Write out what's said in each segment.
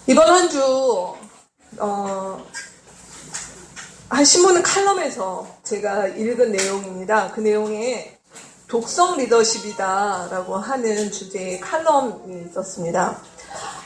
이번 한 주, 한 신문 칼럼에서 제가 읽은 내용입니다. 그 내용에 독성 리더십이다라고 하는 주제의 칼럼이 있었습니다.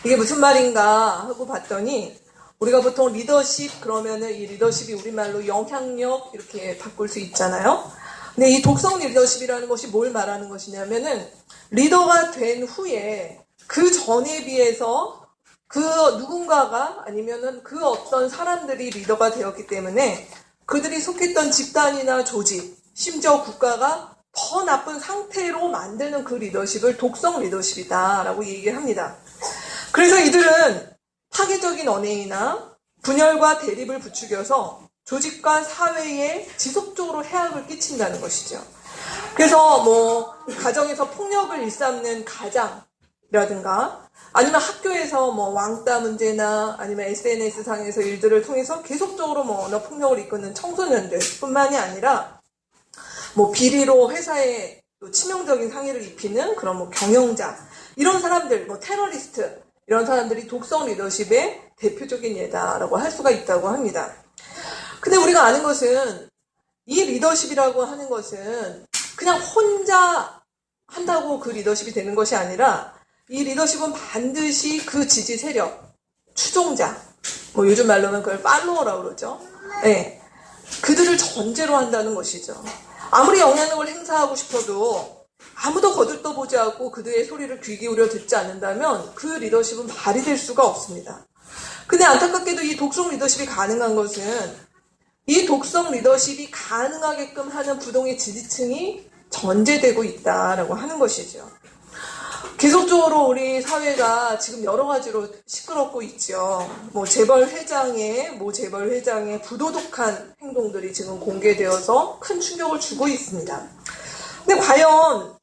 이게 무슨 말인가 하고 봤더니, 우리가 보통 리더십 그러면은 이 리더십이 우리말로 영향력 이렇게 바꿀 수 있잖아요. 근데 이 독성 리더십이라는 것이 뭘 말하는 것이냐면은, 리더가 된 후에 그 전에 비해서 그 누군가가 아니면은 그 어떤 사람들이 리더가 되었기 때문에 그들이 속했던 집단이나 조직, 심지어 국가가 더 나쁜 상태로 만드는 그 리더십을 독성 리더십이다라고 얘기를 합니다. 그래서 이들은 파괴적인 언행이나 분열과 대립을 부추겨서 조직과 사회에 지속적으로 해악을 끼친다는 것이죠. 그래서 가정에서 폭력을 일삼는 가장이라든가 아니면 학교에서 왕따 문제나 아니면 SNS 상에서 일들을 통해서 계속적으로 언어 폭력을 이끄는 청소년들 뿐만이 아니라 비리로 회사에 치명적인 상해를 입히는 그런 경영자, 이런 사람들, 테러리스트, 이런 사람들이 독성 리더십의 대표적인 예다라고 할 수가 있다고 합니다. 근데 우리가 아는 것은 이 리더십이라고 하는 것은 그냥 혼자 한다고 그 리더십이 되는 것이 아니라 이 리더십은 반드시 그 지지 세력, 추종자, 요즘 말로는 그걸 팔로워라고 그러죠. 네. 그들을 전제로 한다는 것이죠. 아무리 영향력을 행사하고 싶어도 아무도 거들떠보지 않고 그들의 소리를 귀 기울여 듣지 않는다면 그 리더십은 발휘될 수가 없습니다. 근데 안타깝게도 이 독성 리더십이 가능한 것은 이 독성 리더십이 가능하게끔 하는 부동의 지지층이 전제되고 있다라고 하는 것이죠. 계속적으로 우리 사회가 지금 여러 가지로 시끄럽고 있죠. 재벌 회장의 부도덕한 행동들이 지금 공개되어서 큰 충격을 주고 있습니다. 근데 과연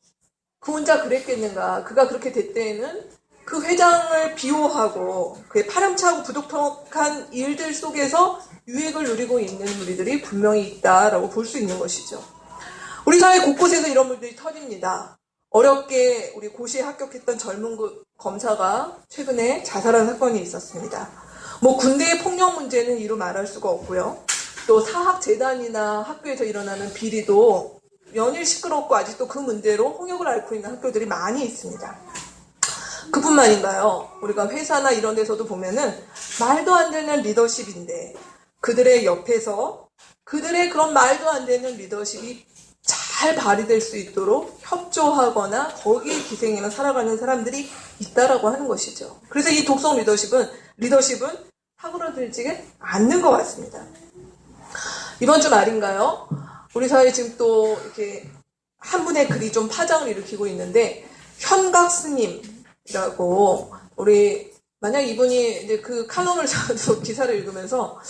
그 혼자 그랬겠는가? 그가 그렇게 됐대에는 그 회장을 비호하고 그의 파렴치하고 부도덕한 일들 속에서 유익을 누리고 있는 우리들이 분명히 있다라고 볼 수 있는 것이죠. 우리 사회 곳곳에서 이런 분들이 터집니다. 어렵게 우리 고시에 합격했던 젊은 검사가 최근에 자살한 사건이 있었습니다. 군대의 폭력 문제는 이루 말할 수가 없고요. 또 사학재단이나 학교에서 일어나는 비리도 연일 시끄럽고 아직도 그 문제로 홍역을 앓고 있는 학교들이 많이 있습니다. 그뿐만인가요? 우리가 회사나 이런 데서도 보면은 말도 안 되는 리더십인데 그들의 옆에서 그들의 그런 말도 안 되는 리더십이 잘 발휘될 수 있도록 협조하거나 거기에 기생해서 살아가는 사람들이 있다라고 하는 것이죠. 그래서 이 독성 리더십은 사그러들지 않는 것 같습니다. 이번 주 말인가요? 우리 사회에 지금 또 이렇게 한 분의 글이 좀 파장을 일으키고 있는데, 현각 스님이라고, 만약 이분이 이제 그 칼럼을 저도 기사를 읽으면서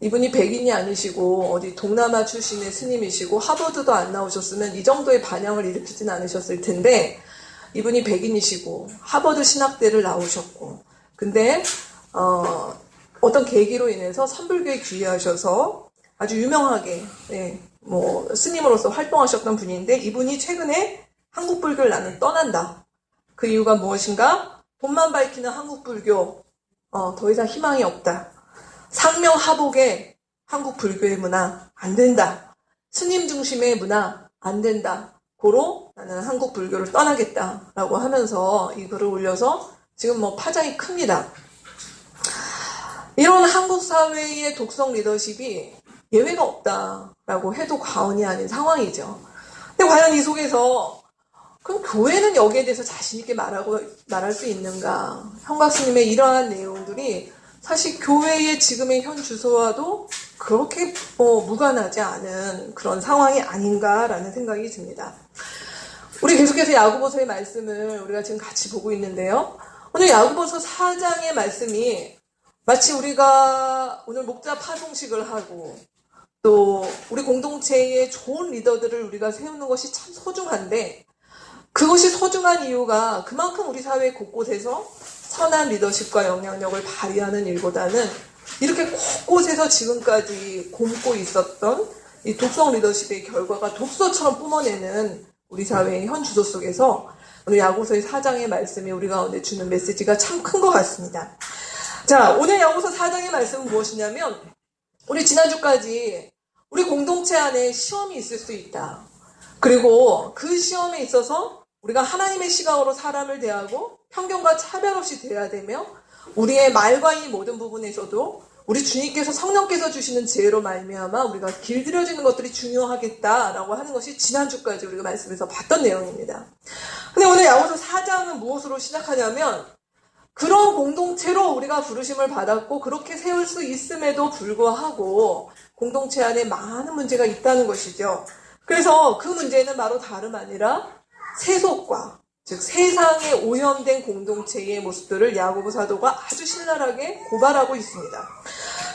이분이 백인이 아니시고 어디 동남아 출신의 스님이시고 하버드도 안 나오셨으면 이 정도의 반향을 일으키진 않으셨을 텐데, 이분이 백인이시고 하버드 신학대를 나오셨고, 근데 어떤 계기로 인해서 선불교에 귀의하셔서 아주 유명하게 스님으로서 활동하셨던 분인데, 이분이 최근에 한국불교를 나는 떠난다. 그 이유가 무엇인가? 돈만 밝히는 한국불교, 더 이상 희망이 없다. 상명하복의 한국 불교의 문화 안 된다. 스님 중심의 문화 안 된다. 고로 나는 한국 불교를 떠나겠다라고 하면서 이 글을 올려서 지금 파장이 큽니다. 이런 한국 사회의 독성 리더십이 예외가 없다라고 해도 과언이 아닌 상황이죠. 근데 과연 이 속에서 그럼 교회는 여기에 대해서 자신 있게 말할 수 있는가? 현각 스님의 이러한 내용들이 사실 교회의 지금의 현 주소와도 그렇게 무관하지 않은 그런 상황이 아닌가라는 생각이 듭니다. 우리 계속해서 야고보서의 말씀을 우리가 지금 같이 보고 있는데요. 오늘 야고보서 4장의 말씀이 마치 우리가 오늘 목자 파송식을 하고 또 우리 공동체의 좋은 리더들을 우리가 세우는 것이 참 소중한데, 그것이 소중한 이유가 그만큼 우리 사회 곳곳에서 선한 리더십과 영향력을 발휘하는 일보다는 이렇게 곳곳에서 지금까지 곪고 있었던 이 독성 리더십의 결과가 독서처럼 뿜어내는 우리 사회의 현 주소 속에서 오늘 야고보서의 4장의 말씀이 우리 가운데 주는 메시지가 참 큰 것 같습니다. 자, 오늘 야고보서 4장의 말씀은 무엇이냐면 우리 지난주까지 우리 공동체 안에 시험이 있을 수 있다. 그리고 그 시험에 있어서 우리가 하나님의 시각으로 사람을 대하고 편견과 차별 없이 대해야 되며 우리의 말과 이 모든 부분에서도 우리 주님께서 성령께서 주시는 지혜로 말미암아 우리가 길들여지는 것들이 중요하겠다라고 하는 것이 지난주까지 우리가 말씀에서 봤던 내용입니다. 근데 오늘 야고보서 4장은 무엇으로 시작하냐면 그런 공동체로 우리가 부르심을 받았고 그렇게 세울 수 있음에도 불구하고 공동체 안에 많은 문제가 있다는 것이죠. 그래서 그 문제는 바로 다름 아니라 세속과 즉 세상에 오염된 공동체의 모습들을 야고보 사도가 아주 신랄하게 고발하고 있습니다.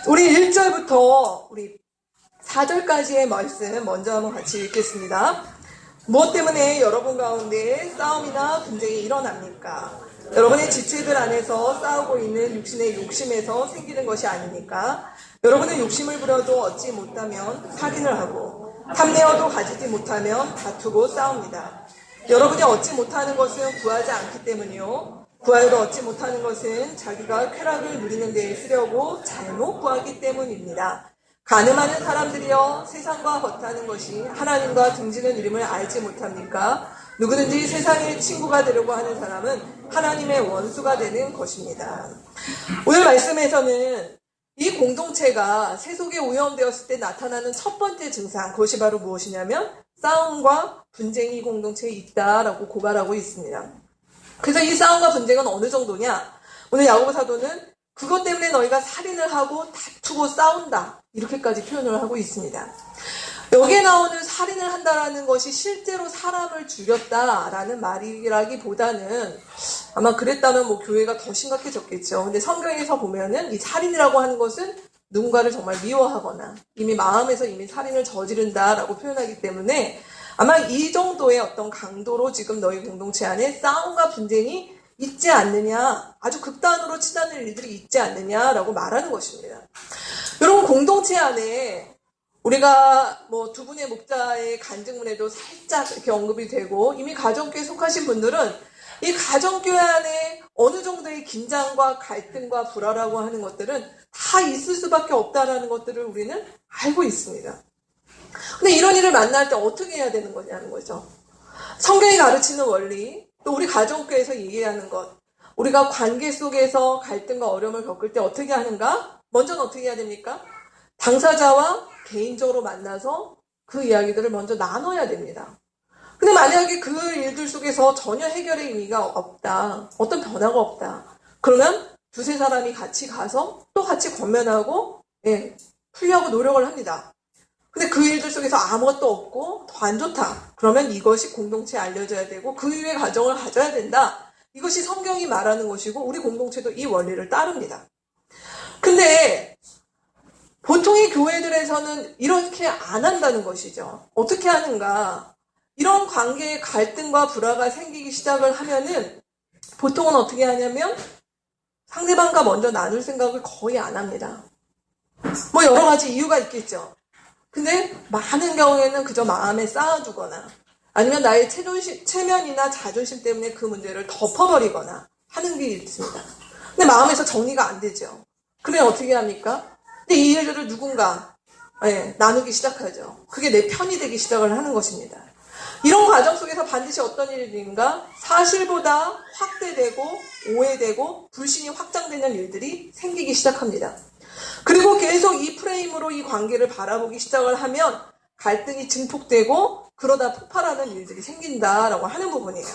우리 1절부터 우리 4절까지의 말씀 먼저 한번 같이 읽겠습니다. 무엇 때문에 여러분 가운데 싸움이나 분쟁이 일어납니까? 여러분의 지체들 안에서 싸우고 있는 육신의 욕심에서 생기는 것이 아닙니까? 여러분은 욕심을 부려도 얻지 못하면 살인을 하고 탐내어도 가지지 못하면 다투고 싸웁니다. 여러분이 얻지 못하는 것은 구하지 않기 때문이요. 구하여도 얻지 못하는 것은 자기가 쾌락을 누리는 데에 쓰려고 잘못 구하기 때문입니다. 가늠하는 사람들이여 세상과 겉하는 것이 하나님과 등지는 이름을 알지 못합니까? 누구든지 세상의 친구가 되려고 하는 사람은 하나님의 원수가 되는 것입니다. 오늘 말씀에서는 이 공동체가 세속에 오염되었을 때 나타나는 첫 번째 증상, 그것이 바로 무엇이냐면 싸움과 분쟁이 공동체에 있다라고 고발하고 있습니다. 그래서 이 싸움과 분쟁은 어느 정도냐? 오늘 야고보 사도는 그것 때문에 너희가 살인을 하고 다투고 싸운다. 이렇게까지 표현을 하고 있습니다. 여기에 나오는 살인을 한다라는 것이 실제로 사람을 죽였다라는 말이라기보다는 아마 그랬다면 교회가 더 심각해졌겠죠. 근데 성경에서 보면은 이 살인이라고 하는 것은 누군가를 정말 미워하거나 이미 마음에서 이미 살인을 저지른다라고 표현하기 때문에 아마 이 정도의 어떤 강도로 지금 너희 공동체 안에 싸움과 분쟁이 있지 않느냐, 아주 극단으로 치닫는 일들이 있지 않느냐라고 말하는 것입니다. 여러분, 공동체 안에 우리가 두 분의 목자의 간증문에도 살짝 이렇게 언급이 되고 이미 가정교회에 속하신 분들은 이 가정교회 안에 어느 정도의 긴장과 갈등과 불화라고 하는 것들은 다 있을 수밖에 없다라는 것들을 우리는 알고 있습니다. 근데 이런 일을 만날 때 어떻게 해야 되는 거냐는 거죠. 성경이 가르치는 원리, 또 우리 가정교회에서 얘기하는 것, 우리가 관계 속에서 갈등과 어려움을 겪을 때 어떻게 하는가? 먼저는 어떻게 해야 됩니까? 당사자와 개인적으로 만나서 그 이야기들을 먼저 나눠야 됩니다. 근데 만약에 그 일들 속에서 전혀 해결의 의미가 없다, 어떤 변화가 없다, 그러면 두세 사람이 같이 가서 또 같이 권면하고 풀려고 노력을 합니다. 근데 그 일들 속에서 아무것도 없고 더 안 좋다. 그러면 이것이 공동체에 알려져야 되고 그 이후의 과정을 가져야 된다. 이것이 성경이 말하는 것이고 우리 공동체도 이 원리를 따릅니다. 근데 보통의 교회들에서는 이렇게 안 한다는 것이죠. 어떻게 하는가? 이런 관계의 갈등과 불화가 생기기 시작을 하면은 보통은 어떻게 하냐면 상대방과 먼저 나눌 생각을 거의 안 합니다. 여러 가지 이유가 있겠죠. 근데 많은 경우에는 그저 마음에 쌓아두거나 아니면 나의 체면이나 자존심 때문에 그 문제를 덮어버리거나 하는 게 있습니다. 근데 마음에서 정리가 안 되죠. 그러면 어떻게 합니까? 근데 이 일들을 누군가 나누기 시작하죠. 그게 내 편이 되기 시작을 하는 것입니다. 이런 과정 속에서 반드시 어떤 일인가 사실보다 확대되고 오해되고 불신이 확장되는 일들이 생기기 시작합니다. 그리고 계속 이 프레임으로 이 관계를 바라보기 시작을 하면 갈등이 증폭되고 그러다 폭발하는 일들이 생긴다라고 하는 부분이에요.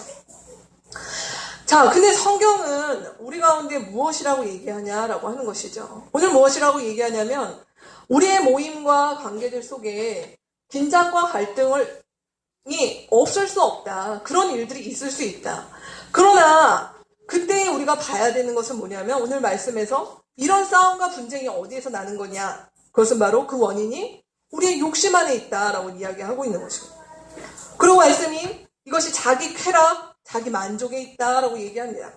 자, 근데 성경은 우리 가운데 무엇이라고 얘기하냐라고 하는 것이죠. 오늘 무엇이라고 얘기하냐면 우리의 모임과 관계들 속에 긴장과 갈등이 없을 수 없다. 그런 일들이 있을 수 있다. 그러나 그때 우리가 봐야 되는 것은 뭐냐면 오늘 말씀에서 이런 싸움과 분쟁이 어디에서 나는 거냐? 그것은 바로 그 원인이 우리의 욕심 안에 있다라고 이야기하고 있는 것입니다. 그리고 말씀이 이것이 자기 쾌락, 자기 만족에 있다라고 얘기합니다.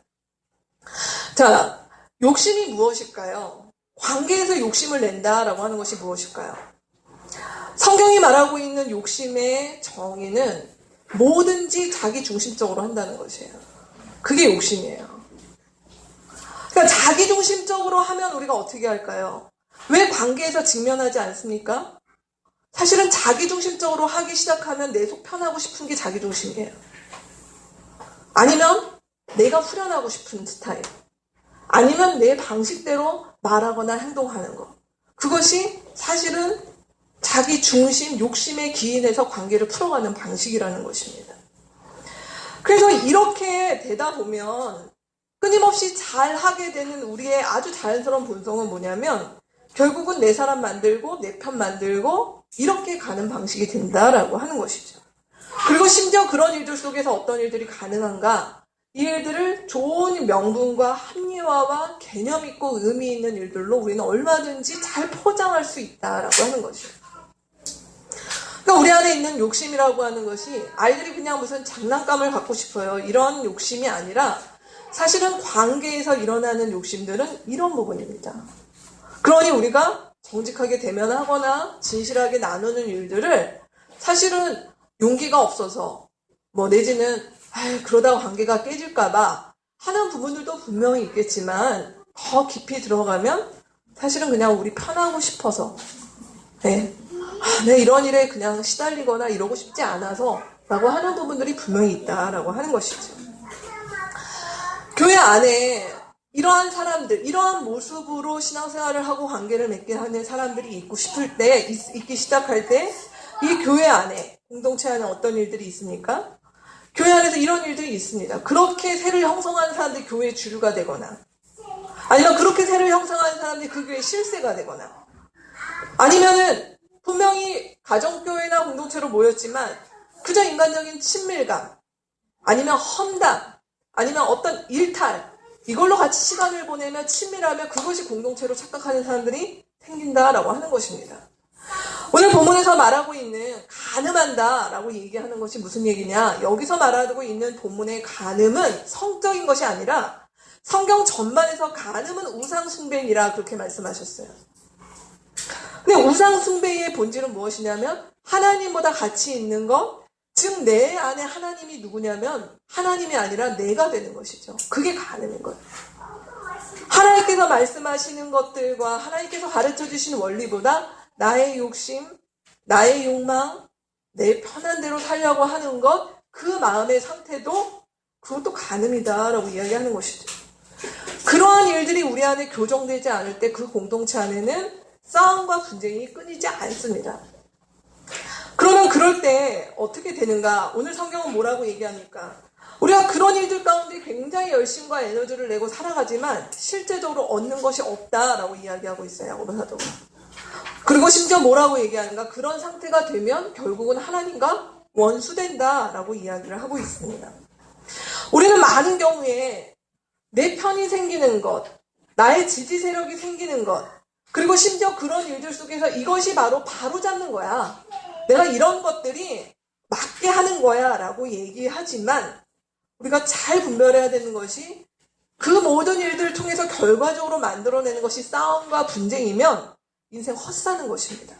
자, 욕심이 무엇일까요? 관계에서 욕심을 낸다라고 하는 것이 무엇일까요? 성경이 말하고 있는 욕심의 정의는 뭐든지 자기 중심적으로 한다는 것이에요. 그게 욕심이에요. 그러니까 자기중심적으로 하면 우리가 어떻게 할까요? 왜 관계에서 직면하지 않습니까? 사실은 자기중심적으로 하기 시작하면 내 속 편하고 싶은 게 자기중심이에요. 아니면 내가 후련하고 싶은 스타일. 아니면 내 방식대로 말하거나 행동하는 것. 그것이 사실은 자기 중심, 욕심에 기인해서 관계를 풀어가는 방식이라는 것입니다. 그래서 이렇게 되다 보면 끊임없이 잘 하게 되는 우리의 아주 자연스러운 본성은 뭐냐면 결국은 내 사람 만들고 내 편 만들고 이렇게 가는 방식이 된다라고 하는 것이죠. 그리고 심지어 그런 일들 속에서 어떤 일들이 가능한가? 이 일들을 좋은 명분과 합리화와 개념 있고 의미 있는 일들로 우리는 얼마든지 잘 포장할 수 있다라고 하는 것이죠. 그러니까 우리 안에 있는 욕심이라고 하는 것이 아이들이 그냥 무슨 장난감을 갖고 싶어요. 이런 욕심이 아니라 사실은 관계에서 일어나는 욕심들은 이런 부분입니다. 그러니 우리가 정직하게 대면하거나 진실하게 나누는 일들을 사실은 용기가 없어서 내지는 그러다가 관계가 깨질까봐 하는 부분들도 분명히 있겠지만 더 깊이 들어가면 사실은 그냥 우리 편하고 싶어서 내 이런 일에 그냥 시달리거나 이러고 싶지 않아서 라고 하는 부분들이 분명히 있다라고 하는 것이죠. 교회 안에 이러한 사람들, 이러한 모습으로 신앙생활을 하고 관계를 맺게 하는 사람들이 있기 시작할 때 이 교회 안에, 공동체 안에 어떤 일들이 있습니까? 교회 안에서 이런 일들이 있습니다. 그렇게 새를 형성하는 사람들이 교회의 주류가 되거나 아니면 그렇게 새를 형성하는 사람들이 그 교회의 실세가 되거나 아니면은 분명히 가정교회나 공동체로 모였지만 그저 인간적인 친밀감 아니면 험담 아니면 어떤 일탈 이걸로 같이 시간을 보내며 친밀하며 그것이 공동체로 착각하는 사람들이 생긴다라고 하는 것입니다. 오늘 본문에서 말하고 있는 간음한다라고 얘기하는 것이 무슨 얘기냐? 여기서 말하고 있는 본문의 간음은 성적인 것이 아니라 성경 전반에서 간음은 우상숭배니라 그렇게 말씀하셨어요. 근데 우상숭배의 본질은 무엇이냐면 하나님보다 가치 있는 것, 즉 내 안에 하나님이 누구냐면 하나님이 아니라 내가 되는 것이죠. 그게 간음인 거예요. 하나님께서 말씀하시는 것들과 하나님께서 가르쳐 주시는 원리보다 나의 욕심, 나의 욕망, 내 편한 대로 살려고 하는 것, 그 마음의 상태도 그것도 간음이다라고 이야기하는 것이죠. 그러한 일들이 우리 안에 교정되지 않을 때 그 공동체 안에는 싸움과 분쟁이 끊이지 않습니다. 그러면 그럴 때 어떻게 되는가? 오늘 성경은 뭐라고 얘기합니까? 우리가 그런 일들 가운데 굉장히 열심과 에너지를 내고 살아가지만 실제적으로 얻는 것이 없다라고 이야기하고 있어요. 야고보 사도가. 그리고 심지어 뭐라고 얘기하는가? 그런 상태가 되면 결국은 하나님과 원수된다라고 이야기를 하고 있습니다. 우리는 많은 경우에 내 편이 생기는 것, 나의 지지 세력이 생기는 것, 그리고 심지어 그런 일들 속에서 이것이 바로잡는 거야. 내가 이런 것들이 맞게 하는 거야 라고 얘기하지만 우리가 잘 분별해야 되는 것이 그 모든 일들을 통해서 결과적으로 만들어내는 것이 싸움과 분쟁이면 인생 헛사는 것입니다.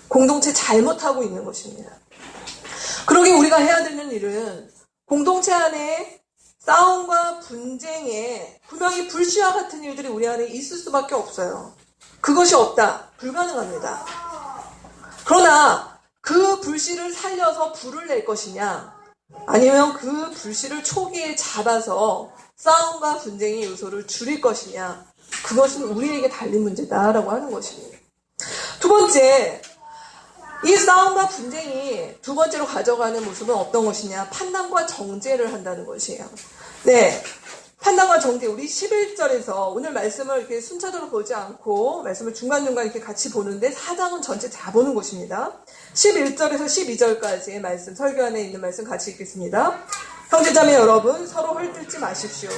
공동체 잘못하고 있는 것입니다. 그러기 우리가 해야 되는 일은 공동체 안에 싸움과 분쟁에 분명히 불씨와 같은 일들이 우리 안에 있을 수밖에 없어요. 그것이 없다. 불가능합니다. 그러나 그 불씨를 살려서 불을 낼 것이냐 아니면 그 불씨를 초기에 잡아서 싸움과 분쟁의 요소를 줄일 것이냐 그것은 우리에게 달린 문제다라고 하는 것입니다. 두 번째, 이 싸움과 분쟁이 두 번째로 가져가는 모습은 어떤 것이냐? 판단과 정죄를 한다는 것이에요. 네, 판단과 정죄. 우리 11절에서 오늘 말씀을 이렇게 순차적으로 보지 않고 말씀을 중간중간 이렇게 같이 보는데 4장은 전체 다 보는 것입니다. 11절에서 12절까지의 말씀, 설교 안에 있는 말씀 같이 읽겠습니다. 형제자매 여러분, 서로 헐뜯지 마십시오.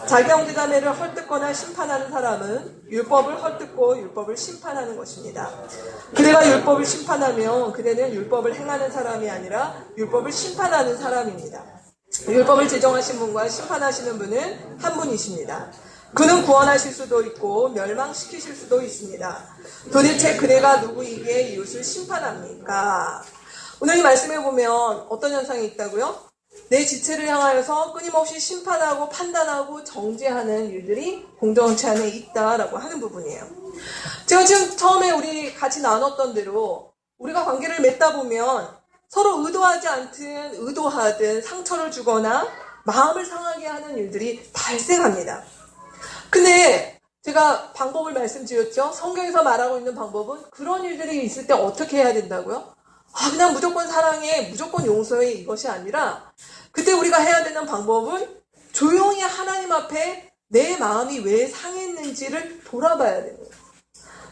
자기 형제자매를 헐뜯거나 심판하는 사람은 율법을 헐뜯고 율법을 심판하는 것입니다. 그대가 율법을 심판하면 그대는 율법을 행하는 사람이 아니라 율법을 심판하는 사람입니다. 율법을 제정하신 분과 심판하시는 분은 한 분이십니다. 그는 구원하실 수도 있고 멸망시키실 수도 있습니다. 도대체 그대가 누구이기에 이웃을 심판합니까? 오늘 이 말씀에 보면 어떤 현상이 있다고요? 내 지체를 향하여서 끊임없이 심판하고 판단하고 정죄하는 일들이 공동체 안에 있다라고 하는 부분이에요. 제가 지금 처음에 우리 같이 나눴던 대로 우리가 관계를 맺다 보면 서로 의도하지 않든 의도하든 상처를 주거나 마음을 상하게 하는 일들이 발생합니다. 근데 제가 방법을 말씀드렸죠. 성경에서 말하고 있는 방법은 그런 일들이 있을 때 어떻게 해야 된다고요? 그냥 무조건 사랑해, 무조건 용서해 이것이 아니라 그때 우리가 해야 되는 방법은 조용히 하나님 앞에 내 마음이 왜 상했는지를 돌아봐야 됩니다.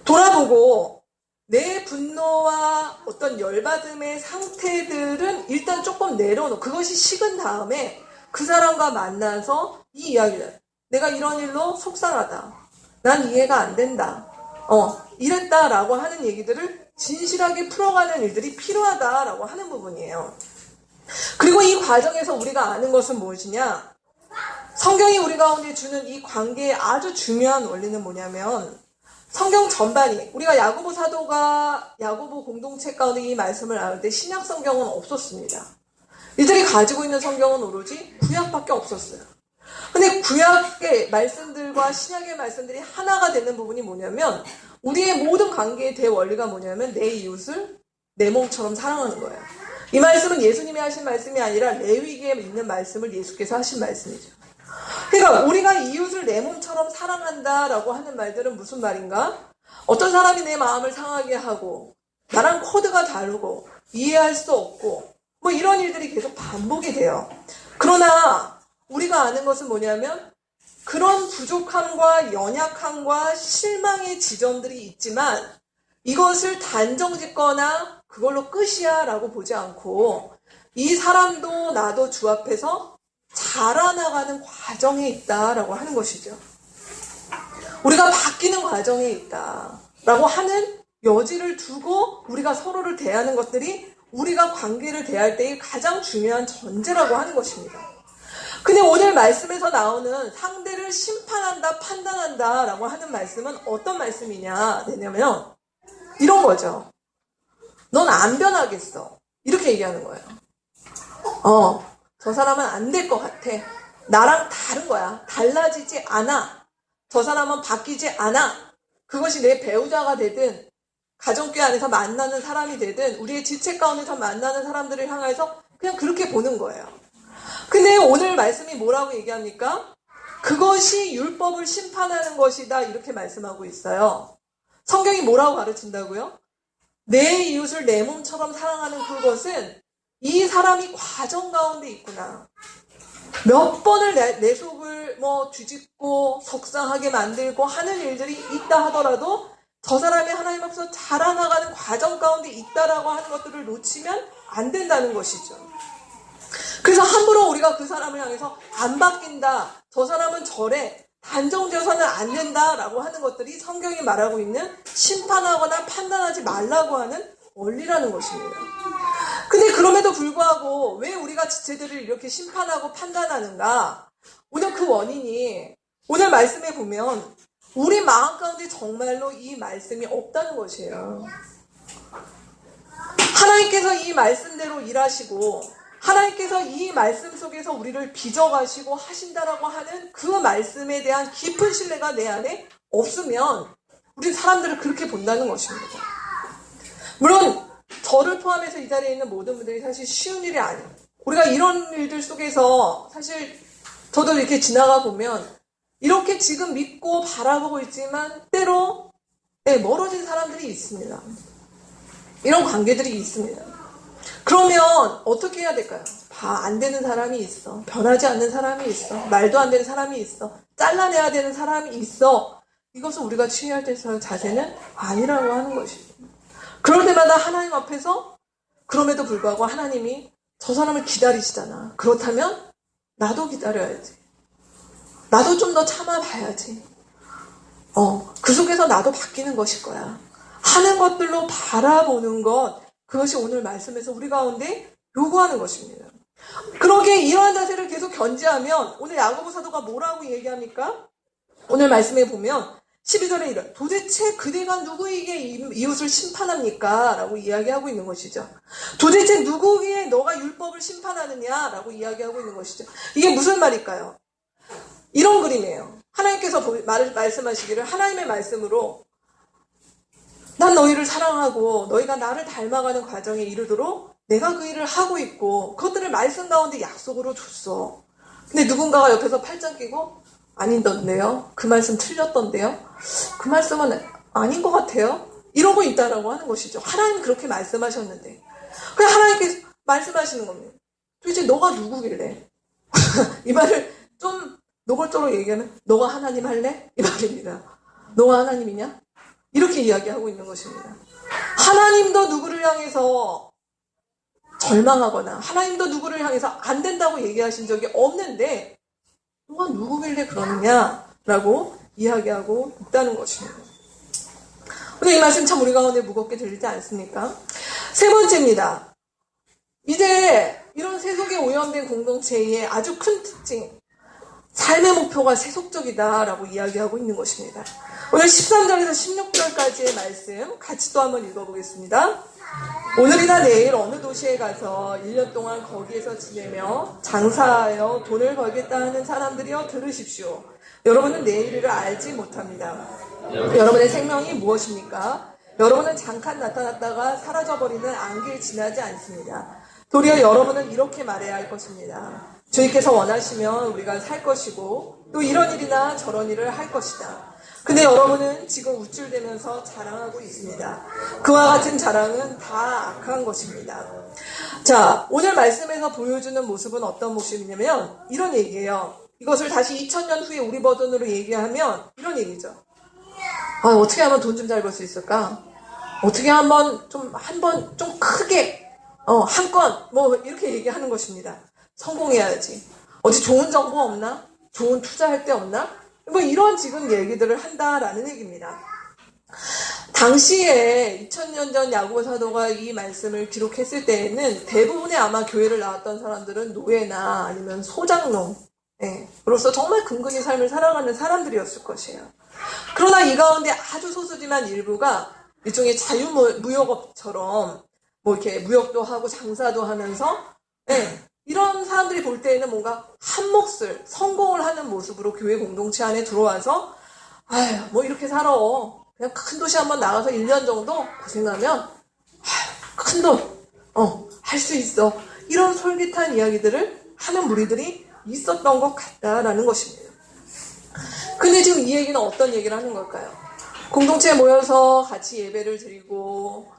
돌아보고 내 분노와 어떤 열받음의 상태들은 일단 조금 내려놓고 그것이 식은 다음에 그 사람과 만나서 이 이야기를 내가 이런 일로 속상하다. 난 이해가 안 된다. 이랬다라고 하는 얘기들을 진실하게 풀어가는 일들이 필요하다라고 하는 부분이에요. 그리고 이 과정에서 우리가 아는 것은 무엇이냐? 성경이 우리 가운데 주는 이 관계의 아주 중요한 원리는 뭐냐면 성경 전반이 우리가 야고보 사도가 야고보 공동체 가운데 이 말씀을 나눌 때 신약 성경은 없었습니다. 이들이 가지고 있는 성경은 오로지 구약밖에 없었어요. 근데 구약의 말씀들과 신약의 말씀들이 하나가 되는 부분이 뭐냐면 우리의 모든 관계의 대원리가 뭐냐면 내 이웃을 내 몸처럼 사랑하는 거예요. 이 말씀은 예수님이 하신 말씀이 아니라 레위기에 있는 말씀을 예수께서 하신 말씀이죠. 그러니까 우리가 이웃을 내 몸처럼 사랑한다라고 하는 말들은 무슨 말인가? 어떤 사람이 내 마음을 상하게 하고 나랑 코드가 다르고 이해할 수 없고 뭐 이런 일들이 계속 반복이 돼요. 그러나 우리가 아는 것은 뭐냐면 그런 부족함과 연약함과 실망의 지점들이 있지만 이것을 단정짓거나 그걸로 끝이야 라고 보지 않고 이 사람도 나도 주 앞에서 자라나가는 과정에 있다라고 하는 것이죠. 우리가 바뀌는 과정에 있다라고 하는 여지를 두고 우리가 서로를 대하는 것들이 우리가 관계를 대할 때의 가장 중요한 전제라고 하는 것입니다. 근데 오늘 말씀에서 나오는 상대를 심판한다, 판단한다 라고 하는 말씀은 어떤 말씀이냐 되냐면 이런 거죠. 넌 안 변하겠어. 이렇게 얘기하는 거예요. 저 사람은 안 될 것 같아. 나랑 다른 거야. 달라지지 않아. 저 사람은 바뀌지 않아. 그것이 내 배우자가 되든 가정교회 안에서 만나는 사람이 되든 우리의 지체 가운데서 만나는 사람들을 향해서 그냥 그렇게 보는 거예요. 근데 오늘 말씀이 뭐라고 얘기합니까? 그것이 율법을 심판하는 것이다 이렇게 말씀하고 있어요. 성경이 뭐라고 가르친다고요? 내 이웃을 내 몸처럼 사랑하는 그것은 이 사람이 과정 가운데 있구나. 몇 번을 내 속을 뒤집고 속상하게 만들고 하는 일들이 있다 하더라도 저 사람이 하나님 앞에서 자라나가는 과정 가운데 있다라고 하는 것들을 놓치면 안 된다는 것이죠. 그래서 함부로 우리가 그 사람을 향해서 안 바뀐다. 저 사람은 저래. 단정지어서는 안 된다라고 하는 것들이 성경이 말하고 있는 심판하거나 판단하지 말라고 하는 원리라는 것입니다. 근데 그럼에도 불구하고 왜 우리가 지체들을 이렇게 심판하고 판단하는가? 오늘 그 원인이 오늘 말씀에 보면 우리 마음 가운데 정말로 이 말씀이 없다는 것이에요. 하나님께서 이 말씀대로 일하시고 하나님께서 이 말씀 속에서 우리를 빚어가시고 하신다라고 하는 그 말씀에 대한 깊은 신뢰가 내 안에 없으면 우리 사람들을 그렇게 본다는 것입니다. 물론 저를 포함해서 이 자리에 있는 모든 분들이 사실 쉬운 일이 아니에요. 우리가 이런 일들 속에서 사실 저도 이렇게 지나가 보면 이렇게 지금 믿고 바라보고 있지만 때로 멀어진 사람들이 있습니다. 이런 관계들이 있습니다. 그러면 어떻게 해야 될까요? 안 되는 사람이 있어. 변하지 않는 사람이 있어. 말도 안 되는 사람이 있어. 잘라내야 되는 사람이 있어. 이것은 우리가 취해야 될 자세는 아니라고 하는 것입니다. 그럴 때마다 하나님 앞에서 그럼에도 불구하고 하나님이 저 사람을 기다리시잖아. 그렇다면 나도 기다려야지. 나도 좀 더 참아봐야지. 그 속에서 나도 바뀌는 것일 거야. 하는 것들로 바라보는 것, 그것이 오늘 말씀에서 우리 가운데 요구하는 것입니다. 그러게 이러한 자세를 계속 견지하면 오늘 야고보 사도가 뭐라고 얘기합니까? 오늘 말씀에 보면 12절에 이런 도대체 그대가 누구에게 이웃을 심판합니까? 라고 이야기하고 있는 것이죠. 도대체 누구에게 너가 율법을 심판하느냐? 라고 이야기하고 있는 것이죠. 이게 무슨 말일까요? 이런 그림이에요. 하나님께서 말씀하시기를 하나님의 말씀으로 난 너희를 사랑하고 너희가 나를 닮아가는 과정에 이르도록 내가 그 일을 하고 있고 그것들을 말씀 가운데 약속으로 줬어. 근데 누군가가 옆에서 팔짱 끼고 아닌던데요? 그 말씀 틀렸던데요? 그 말씀은 아닌 것 같아요? 이러고 있다라고 하는 것이죠. 하나님 그렇게 말씀하셨는데. 그냥 하나님께서 말씀하시는 겁니다. 도대체 너가 누구길래? 이 말을 좀 노골적으로 얘기하면 너가 하나님 할래? 이 말입니다. 너가 하나님이냐? 이렇게 이야기하고 있는 것입니다. 하나님도 누구를 향해서 절망하거나 하나님도 누구를 향해서 안 된다고 얘기하신 적이 없는데 너가 누구길래 그러느냐라고 이야기하고 있다는 것입니다. 오늘 이 말씀 참 우리 가운데 무겁게 들리지 않습니까? 세 번째입니다. 이제 이런 세속에 오염된 공동체의 아주 큰 특징, 삶의 목표가 세속적이다라고 이야기하고 있는 것입니다. 오늘 13절에서 16절까지의 말씀 같이 또 한번 읽어보겠습니다. 오늘이나 내일 어느 도시에 가서 1년 동안 거기에서 지내며 장사하여 돈을 벌겠다 하는 사람들이여 들으십시오. 여러분은 내일을 알지 못합니다. 여러분의 생명이 무엇입니까? 여러분은 잠깐 나타났다가 사라져버리는 안개에 지나지 않습니다. 도리어 여러분은 이렇게 말해야 할 것입니다. 주님께서 원하시면 우리가 살 것이고 또 이런 일이나 저런 일을 할 것이다. 근데 여러분은 지금 우쭐대면서 자랑하고 있습니다. 그와 같은 자랑은 다 악한 것입니다. 자, 오늘 말씀에서 보여주는 모습은 어떤 모습이냐면 이런 얘기예요. 이것을 다시 2000년 후에 우리 버전으로 얘기하면 이런 얘기죠. 어떻게 하면 돈 좀 잘 벌 수 있을까? 어떻게 한번 좀 크게 한 건 뭐 이렇게 얘기하는 것입니다. 성공해야지. 어디 좋은 정보 없나? 좋은 투자할 데 없나? 뭐 이런 지금 얘기들을 한다라는 얘기입니다. 당시에 2000년 전 야고보 사도가 이 말씀을 기록했을 때에는 대부분의 아마 교회를 나왔던 사람들은 노예나 아니면 소장농, 로서 정말 근근히 삶을 살아가는 사람들이었을 것이에요. 그러나 이 가운데 아주 소수지만 일부가 일종의 자유무역업처럼 뭐 이렇게 무역도 하고 장사도 하면서 이런 사람들이 볼 때에는 뭔가 한 몫을 성공을 하는 모습으로 교회 공동체 안에 들어와서 뭐 이렇게 살아. 그냥 큰 도시 한번 나가서 1년 정도 고생하면 큰 돈 할 수 있어. 이런 솔깃한 이야기들을 하는 무리들이 있었던 것 같다라는 것입니다. 근데 지금 이 얘기는 어떤 얘기를 하는 걸까요? 공동체에 모여서 같이 예배를 드리고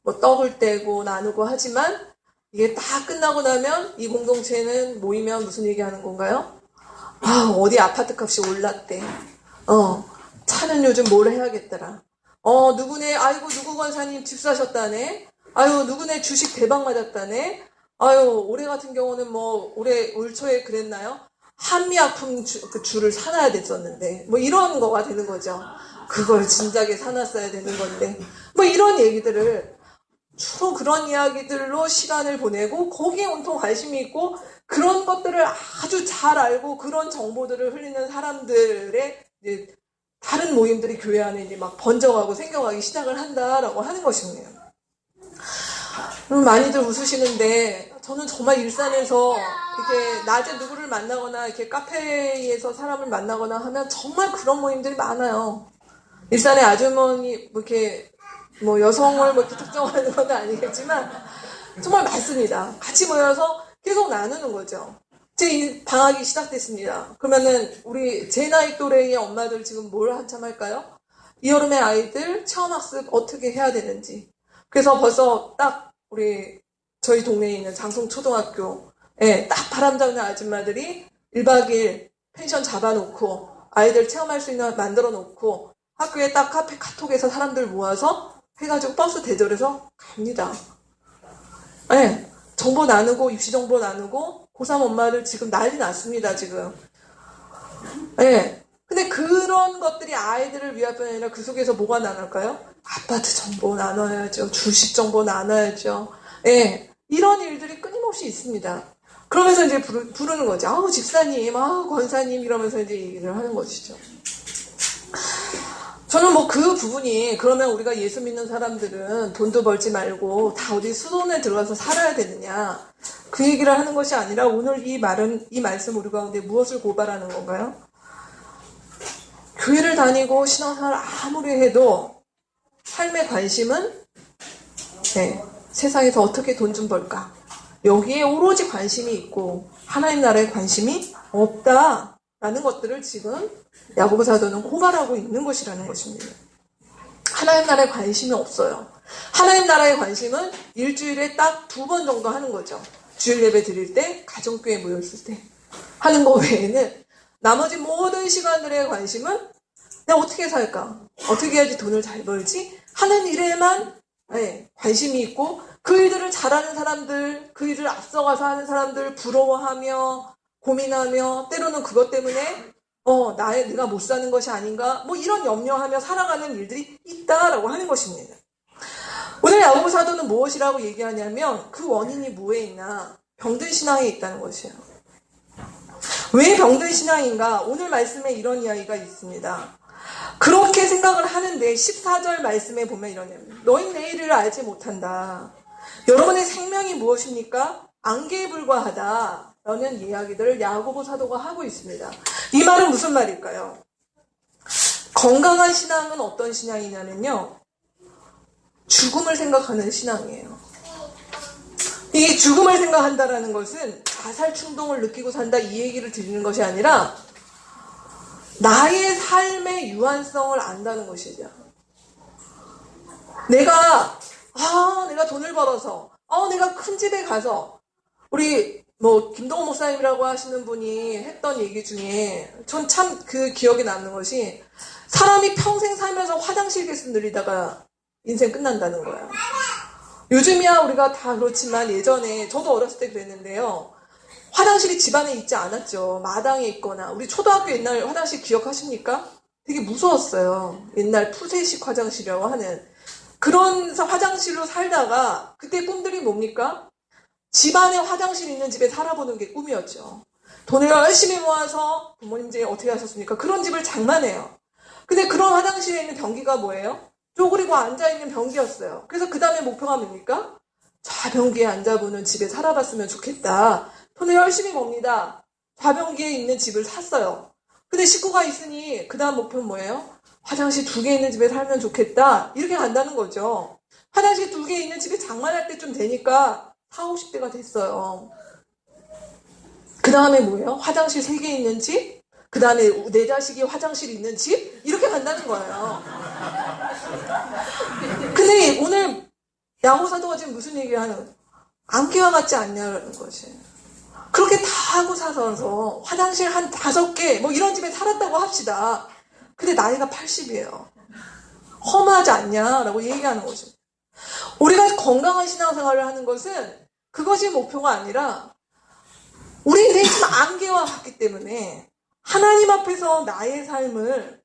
뭐 떡을 떼고 나누고 하지만 이게 다 끝나고 나면 이 공동체는 모이면 무슨 얘기하는 건가요? 어디 아파트 값이 올랐대. 차는 요즘 뭘 해야겠더라. 누구네, 아이고 누구 권사님 집 사셨다네. 아유 누구네 주식 대박 맞았다네. 아유 올해 같은 경우는 뭐 올 초에 그랬나요? 한미약품 줄을 사놔야 됐었는데 뭐 이런 거가 되는 거죠. 그걸 진작에 사놨어야 되는 건데 뭐 이런 얘기들을 주로 그런 이야기들로 시간을 보내고 거기에 온통 관심이 있고 그런 것들을 아주 잘 알고 그런 정보들을 흘리는 사람들의 이제 다른 모임들이 교회 안에 이제 막 번져가고 생겨가기 시작을 한다라고 하는 것입니다. 많이들 웃으시는데 저는 정말 일산에서 이렇게 낮에 누구를 만나거나 이렇게 카페에서 사람을 만나거나 하면 정말 그런 모임들이 많아요. 일산의 아주머니 뭐 이렇게 뭐 여성을 뭐 특정하는 건 아니겠지만 정말 많습니다. 같이 모여서 계속 나누는 거죠. 제 방학이 시작됐습니다. 그러면은 우리 제 나이 또래의 엄마들 지금 뭘 한참 할까요? 이 여름에 아이들 체험학습 어떻게 해야 되는지. 그래서 벌써 딱 저희 동네에 있는 장송초등학교에 딱 바람잡는 아줌마들이 1박 2일 펜션 잡아놓고 아이들 체험할 수 있는 만들어 놓고 학교에 딱 카톡에서 사람들 모아서 해가지고 버스 대절해서 갑니다. 정보 나누고 입시 정보 나누고 고3 엄마들 지금 난리 났습니다. 지금. 근데 그런 것들이 아이들을 위할 뿐 아니라 그 속에서 뭐가 나눌까요? 아파트 정보 나눠야죠. 주식 정보 나눠야죠. 이런 일들이 끊임없이 있습니다. 그러면서 이제 부르는 거죠. 집사님, 권사님 이러면서 이제 얘기를 하는 것이죠. 저는 뭐 그 부분이 그러면 우리가 예수 믿는 사람들은 돈도 벌지 말고 다 어디 수돈에 들어가서 살아야 되느냐 그 얘기를 하는 것이 아니라 오늘 이 말씀 우리 가운데 무엇을 고발하는 건가요? 교회를 다니고 신앙생활을 아무리 해도 삶의 관심은 세상에서 어떻게 돈 좀 벌까 여기에 오로지 관심이 있고 하나님 나라에 관심이 없다라는 것들을 지금 야고보 사도는 고발하고 있는 것이라는 것입니다. 하나님 나라에 관심이 없어요. 하나님 나라의 관심은 일주일에 딱 2번 정도 하는 거죠. 주일 예배 드릴 때, 가정교회 모였을 때 하는 거 외에는 나머지 모든 시간들의 관심은 내가 어떻게 살까? 어떻게 해야지 돈을 잘 벌지? 하는 일에만 관심이 있고 그 일들을 잘하는 사람들, 그 일을 앞서가서 하는 사람들 부러워하며 고민하며 때로는 그것 때문에 내가 못 사는 것이 아닌가 뭐 이런 염려하며 살아가는 일들이 있다라고 하는 것입니다. 오늘 야고보 사도는 무엇이라고 얘기하냐면 그 원인이 뭐에 있나? 병든 신앙에 있다는 것이에요. 왜 병든 신앙인가? 오늘 말씀에 이런 이야기가 있습니다. 그렇게 생각을 하는데 14절 말씀에 보면 이러냐면 너희 내일을 알지 못한다. 여러분의 생명이 무엇입니까? 안개에 불과하다 라는 이야기들을 야고보 사도가 하고 있습니다. 이 말은 무슨 말일까요? 건강한 신앙은 어떤 신앙이냐면요 죽음을 생각하는 신앙이에요. 이 죽음을 생각한다라는 것은 자살 충동을 느끼고 산다 이 얘기를 드리는 것이 아니라 나의 삶의 유한성을 안다는 것이죠. 내가 돈을 벌어서 내가 큰 집에 가서 우리 김동호 목사님이라고 하시는 분이 했던 얘기 중에 전 참 그 기억에 남는 것이 사람이 평생 살면서 화장실 개수 늘리다가 인생 끝난다는 거예요. 요즘이야 우리가 다 그렇지만 예전에 저도 어렸을 때 그랬는데요. 화장실이 집안에 있지 않았죠. 마당에 있거나 우리 초등학교 옛날 화장실 기억하십니까? 되게 무서웠어요. 옛날 푸세식 화장실이라고 하는 그런 화장실로 살다가 그때 꿈들이 뭡니까? 집안에 화장실 있는 집에 살아보는 게 꿈이었죠. 돈을 열심히 모아서 부모님 집에 어떻게 하셨습니까? 그런 집을 장만해요. 근데 그런 화장실에 있는 변기가 뭐예요? 쪼그리고 앉아있는 변기였어요. 그래서 그 다음에 목표가 뭡니까? 좌변기에 앉아보는 집에 살아봤으면 좋겠다. 돈을 열심히 봅니다. 좌변기에 있는 집을 샀어요. 근데 식구가 있으니 그 다음 목표는 뭐예요? 화장실 2개 있는 집에 살면 좋겠다. 이렇게 간다는 거죠. 화장실 2개 있는 집에 장만할 때쯤 되니까 40, 50대가 됐어요. 그 다음에 뭐예요? 화장실 3개 있는 집? 그 다음에 내 자식이 화장실 있는 집? 이렇게 간다는 거예요. 근데 오늘 야고보 사도가 지금 무슨 얘기를 하는 거예요? 안개와 같지 않냐는 것이. 그렇게 다 하고 사서 화장실 한 5개 뭐 이런 집에 살았다고 합시다. 근데 나이가 80이에요. 허무하지 않냐라고 얘기하는 거죠. 우리가 건강한 신앙생활을 하는 것은 그것이 목표가 아니라 우리 인생이 참 안개와 같기 때문에 하나님 앞에서 나의 삶을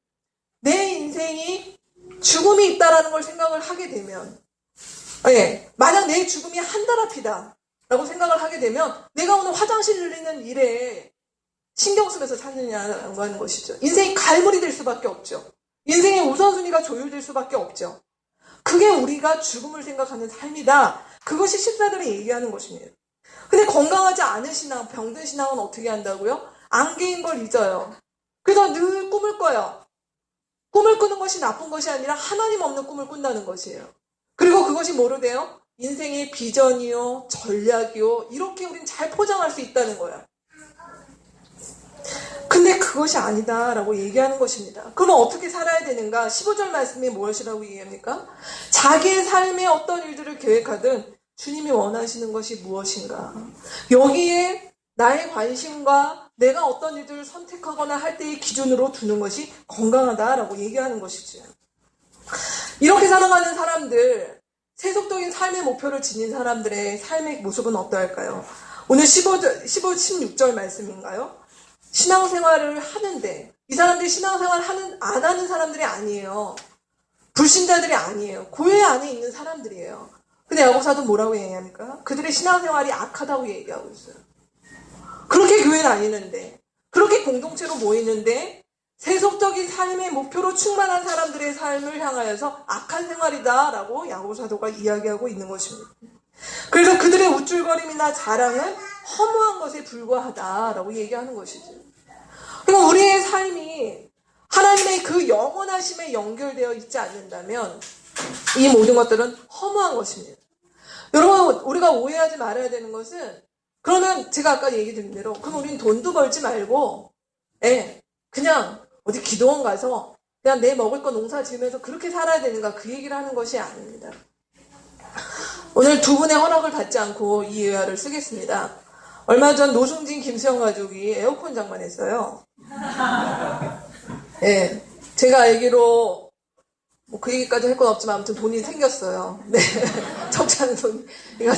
내 인생이 죽음이 있다라는 걸 생각을 하게 되면 만약 내 죽음이 한 달 앞이다 라고 생각을 하게 되면 내가 오늘 화장실 늘리는 일에 신경 쓰면서 사느냐라고 하는 것이죠. 인생이 갈물이 될 수밖에 없죠. 인생의 우선순위가 조율될 수밖에 없죠. 그게 우리가 죽음을 생각하는 삶이다. 그것이 14절에 얘기하는 것입니다. 근데 건강하지 않은 신앙, 병든 신앙은 어떻게 한다고요? 안개인 걸 잊어요. 그래서 늘 꿈을 꿔요. 꿈을 꾸는 것이 나쁜 것이 아니라 하나님 없는 꿈을 꾼다는 것이에요. 그리고 그것이 뭐로 돼요? 인생의 비전이요, 전략이요, 이렇게 우린 잘 포장할 수 있다는 거예요. 근데 그것이 아니다라고 얘기하는 것입니다. 그러면 어떻게 살아야 되는가? 15절 말씀이 무엇이라고 얘기합니까? 자기의 삶에 어떤 일들을 계획하든 주님이 원하시는 것이 무엇인가? 여기에 나의 관심과 내가 어떤 일들을 선택하거나 할 때의 기준으로 두는 것이 건강하다라고 얘기하는 것이죠. 이렇게 살아가는 사람들, 세속적인 삶의 목표를 지닌 사람들의 삶의 모습은 어떠할까요? 오늘 16절 말씀인가요? 신앙생활을 하는데 이 사람들이 신앙생활 안 하는 사람들이 아니에요. 불신자들이 아니에요. 교회 안에 있는 사람들이에요. 근데 야고보사도 뭐라고 얘기합니까? 그들의 신앙생활이 악하다고 얘기하고 있어요. 그렇게 교회 다니는데 그렇게 공동체로 모이는데 세속적인 삶의 목표로 충만한 사람들의 삶을 향하여서 악한 생활이다라고 야고보 사도가 이야기하고 있는 것입니다. 그래서 그들의 우쭐거림이나 자랑은 허무한 것에 불과하다라고 얘기하는 것이죠. 그러니까 우리의 삶이 하나님의 그 영원하심에 연결되어 있지 않는다면 이 모든 것들은 허무한 것입니다. 여러분, 우리가 오해하지 말아야 되는 것은, 그러면 제가 아까 얘기 드린 대로 그럼 우리는 돈도 벌지 말고 그냥 어디 기도원 가서 그냥 내 먹을 거 농사 지으면서 그렇게 살아야 되는가, 그 얘기를 하는 것이 아닙니다. 오늘 두 분의 허락을 받지 않고 이 예화를 쓰겠습니다. 얼마 전 노승진 김수영 가족이 에어컨 장만했어요. 제가 알기로 뭐 그 얘기까지 할 건 없지만 아무튼 돈이 생겼어요. 적지 않은 돈이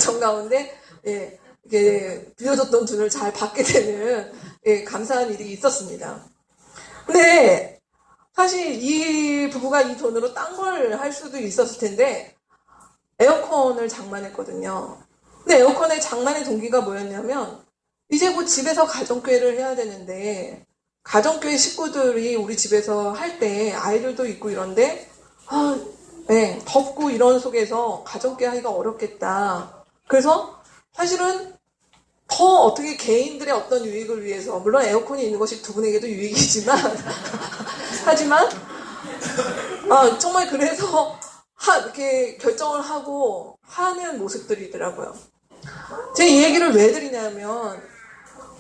정가운데 이게 빌려줬던 돈을 잘 받게 되는 감사한 일이 있었습니다. 근데 사실 이 부부가 이 돈으로 딴 걸 할 수도 있었을 텐데 에어컨을 장만했거든요. 근데 에어컨의 장만의 동기가 뭐였냐면, 이제 곧 집에서 가정교회를 해야 되는데 가정교회 식구들이 우리 집에서 할 때 아이들도 있고 이런데 덥고 이런 속에서 가정교회 하기가 어렵겠다. 그래서 사실은 더 어떻게 개인들의 어떤 유익을 위해서, 물론 에어컨이 있는 것이 두 분에게도 유익이지만 하지만 정말 그래서 이렇게 결정을 하고 하는 모습들이더라고요. 제가 이 얘기를 왜 드리냐면,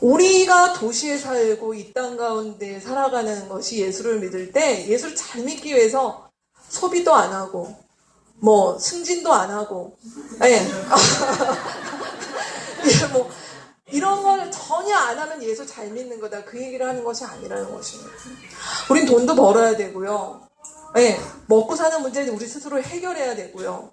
우리가 도시에 살고 이 땅 가운데 살아가는 것이 예수를 믿을 때, 예수를 잘 믿기 위해서 소비도 안 하고 뭐 승진도 안 하고 뭐 이런 걸 전혀 안 하면 예수 잘 믿는 거다, 그 얘기를 하는 것이 아니라는 것입니다. 우린 돈도 벌어야 되고요. 먹고 사는 문제는 우리 스스로 해결해야 되고요.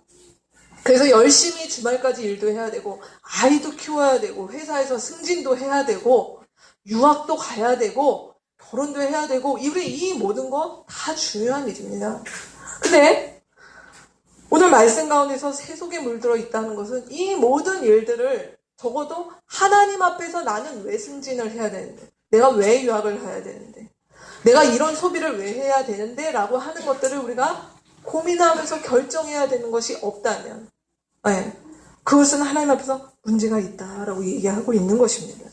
그래서 열심히 주말까지 일도 해야 되고, 아이도 키워야 되고, 회사에서 승진도 해야 되고, 유학도 가야 되고, 결혼도 해야 되고, 우리 이 모든 거 다 중요한 일입니다. 근데 오늘 말씀 가운데서 세속에 물들어 있다는 것은 이 모든 일들을 적어도 하나님 앞에서 나는 왜 승진을 해야 되는데, 내가 왜 유학을 가야 되는데, 내가 이런 소비를 왜 해야 되는데 라고 하는 것들을 우리가 고민하면서 결정해야 되는 것이 없다면 그것은 하나님 앞에서 문제가 있다라고 얘기하고 있는 것입니다.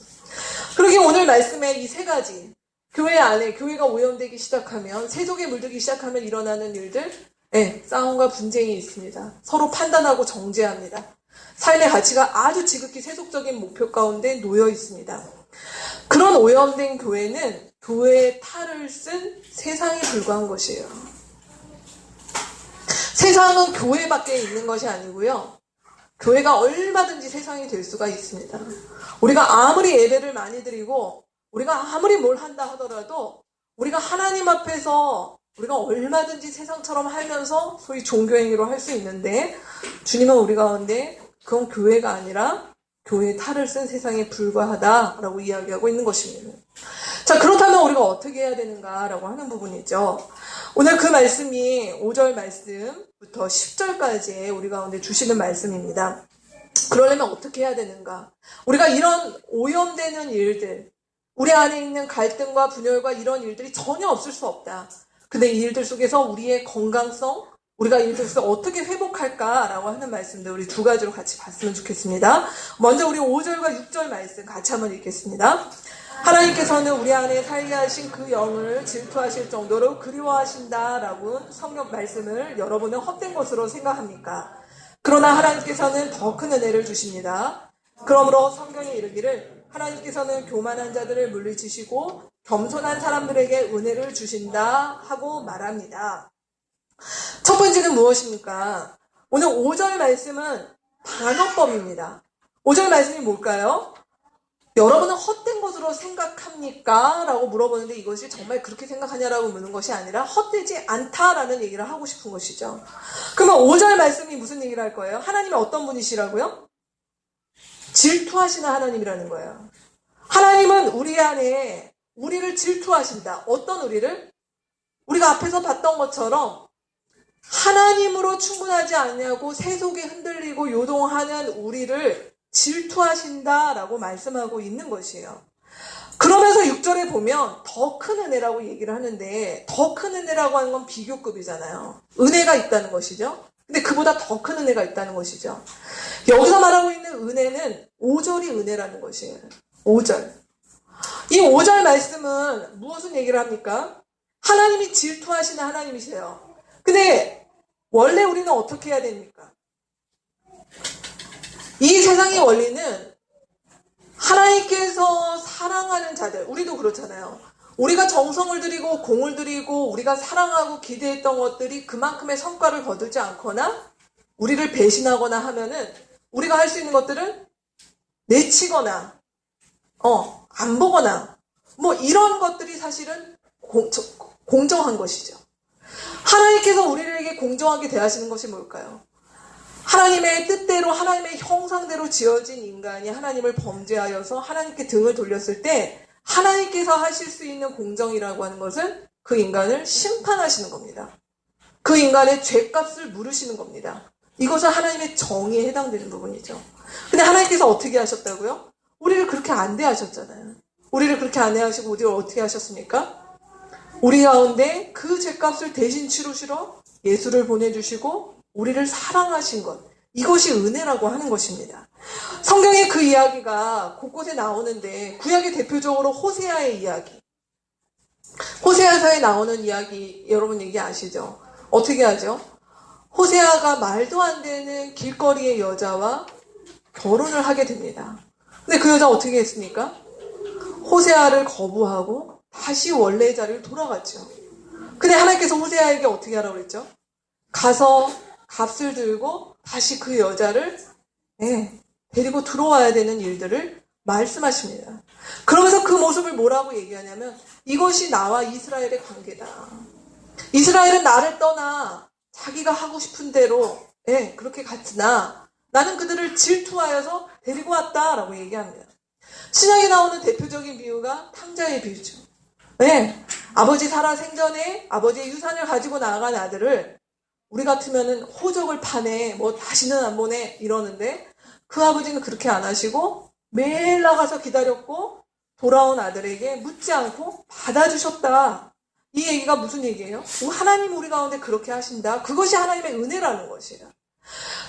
그러게 오늘 말씀에 이 세 가지, 교회 안에, 교회가 오염되기 시작하면, 세속에 물들기 시작하면 일어나는 일들, 싸움과 분쟁이 있습니다. 서로 판단하고 정죄합니다. 삶의 가치가 아주 지극히 세속적인 목표 가운데 놓여 있습니다. 그런 오염된 교회는 교회의 탈을 쓴 세상에 불과한 것이에요. 세상은 교회밖에 있는 것이 아니고요, 교회가 얼마든지 세상이 될 수가 있습니다. 우리가 아무리 예배를 많이 드리고 우리가 아무리 뭘 한다 하더라도 우리가 하나님 앞에서 우리가 얼마든지 세상처럼 살면서 소위 종교행위로 할 수 있는데, 주님은 우리 가운데 그건 교회가 아니라 교회의 탈을 쓴 세상에 불과하다라고 이야기하고 있는 것입니다. 자, 그렇다면 우리가 어떻게 해야 되는가라고 하는 부분이죠. 오늘 그 말씀이 5절 말씀부터 10절까지 우리 가운데 주시는 말씀입니다. 그러려면 어떻게 해야 되는가? 우리가 이런 오염되는 일들, 우리 안에 있는 갈등과 분열과 이런 일들이 전혀 없을 수 없다. 근데 이 일들 속에서 우리의 건강성, 우리가 이 일들 속에서 어떻게 회복할까라고 하는 말씀들 우리 두 가지로 같이 봤으면 좋겠습니다. 먼저 우리 5절과 6절 말씀 같이 한번 읽겠습니다. 하나님께서는 우리 안에 살게 하신 그 영을 질투하실 정도로 그리워하신다라고 성경 말씀을 여러분은 헛된 것으로 생각합니까? 그러나 하나님께서는 더 큰 은혜를 주십니다. 그러므로 성경에 이르기를 하나님께서는 교만한 자들을 물리치시고 겸손한 사람들에게 은혜를 주신다 하고 말합니다. 첫 번째는 무엇입니까? 오늘 5절 말씀은 반어법입니다. 5절 말씀이 뭘까요? 여러분은 헛된 것으로 생각합니까? 라고 물어보는데, 이것이 정말 그렇게 생각하냐라고 묻는 것이 아니라 헛되지 않다라는 얘기를 하고 싶은 것이죠. 그러면 5절 말씀이 무슨 얘기를 할 거예요? 하나님이 어떤 분이시라고요? 질투하시는 하나님이라는 거예요. 하나님은 우리 안에 우리를 질투하신다. 어떤 우리를? 우리가 앞에서 봤던 것처럼 하나님으로 충분하지 않냐고 세속에 흔들리고 요동하는 우리를 질투하신다라고 말씀하고 있는 것이에요. 그러면서 6절에 보면 더 큰 은혜라고 얘기를 하는데, 더 큰 은혜라고 하는 건 비교급이잖아요. 은혜가 있다는 것이죠. 근데 그보다 더 큰 은혜가 있다는 것이죠. 여기서 말하고 있는 은혜는 5절이 은혜라는 것이에요. 5절. 이 5절 말씀은 무엇을 얘기를 합니까? 하나님이 질투하시는 하나님이세요. 근데 원래 우리는 어떻게 해야 됩니까? 이 세상의 원리는 하나님께서 사랑하는 자들, 우리도 그렇잖아요. 우리가 정성을 들이고 공을 들이고 우리가 사랑하고 기대했던 것들이 그만큼의 성과를 거두지 않거나 우리를 배신하거나 하면은 우리가 할 수 있는 것들은 내치거나 안 보거나 뭐 이런 것들이 사실은 공정한 것이죠. 하나님께서 우리에게 공정하게 대하시는 것이 뭘까요? 하나님의 뜻대로 하나님의 형상대로 지어진 인간이 하나님을 범죄하여서 하나님께 등을 돌렸을 때 하나님께서 하실 수 있는 공정이라고 하는 것은 그 인간을 심판하시는 겁니다. 그 인간의 죄값을 물으시는 겁니다. 이것은 하나님의 정의에 해당되는 부분이죠. 근데 하나님께서 어떻게 하셨다고요? 우리를 그렇게 안 대하셨잖아요. 우리를 그렇게 안 대하시고 우리를 어떻게 하셨습니까? 우리 가운데 그 죄값을 대신 치르시러 예수를 보내주시고 우리를 사랑하신 것, 이것이 은혜라고 하는 것입니다. 성경에 그 이야기가 곳곳에 나오는데 구약의 대표적으로 호세아의 이야기, 호세아서에 나오는 이야기 여러분 얘기 아시죠? 어떻게 하죠? 호세아가 말도 안 되는 길거리의 여자와 결혼을 하게 됩니다. 근데 그 여자 어떻게 했습니까? 호세아를 거부하고 다시 원래의 자리로 돌아갔죠. 근데 하나님께서 호세아에게 어떻게 하라고 그랬죠? 가서 값을 들고 다시 그 여자를 데리고 들어와야 되는 일들을 말씀하십니다. 그러면서 그 모습을 뭐라고 얘기하냐면 이것이 나와 이스라엘의 관계다. 이스라엘은 나를 떠나 자기가 하고 싶은 대로 그렇게 갔으나 나는 그들을 질투하여서 데리고 왔다라고 얘기합니다. 신약에 나오는 대표적인 비유가 탕자의 비유죠. 아버지 살아 생전에 아버지의 유산을 가지고 나아간 아들을 우리 같으면은 호적을 파네, 뭐 다시는 안 보내 이러는데 그 아버지는 그렇게 안 하시고 매일 나가서 기다렸고 돌아온 아들에게 묻지 않고 받아주셨다. 이 얘기가 무슨 얘기예요? 하나님 우리 가운데 그렇게 하신다. 그것이 하나님의 은혜라는 것이에요.